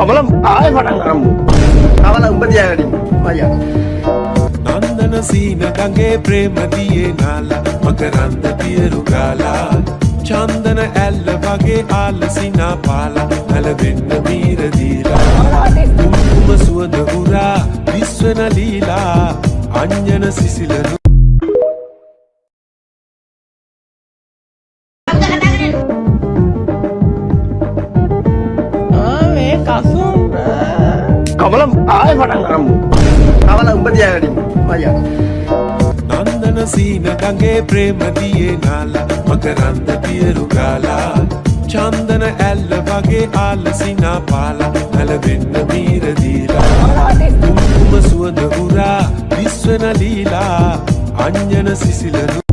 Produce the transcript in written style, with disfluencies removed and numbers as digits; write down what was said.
කමල ආයෙ පටන් ගමු. කමල උඹ තියාගනි. අයියා. නන්දන සීන ගඟේ ප්‍රේම දියේ නාලා මකරන්ද පියරු ගාලා චන්දන ඇල්ල වගේ ආලසිනා පාලා නැලවෙන්න මීර දීලා කුම්කුම සුවඳ උරා විශ්වන ලීලා අඤ්ඤන සිසිලනු කමල ආයෙ පටන් ගමු. කමල උඹ තියාගනි. අයියා. නන්දන සීන ගඟේ ප්‍රේම දියේ නාලා මකරන්ද පියරු ගාලා චන්දන ඇල්ල වගේ ආලසිනා පාලා නැලවෙන්න මීර දීලා කුම්කුම සුවඳ උරා විශ්වන ලීලා අඤ්ඤන සිසිලනු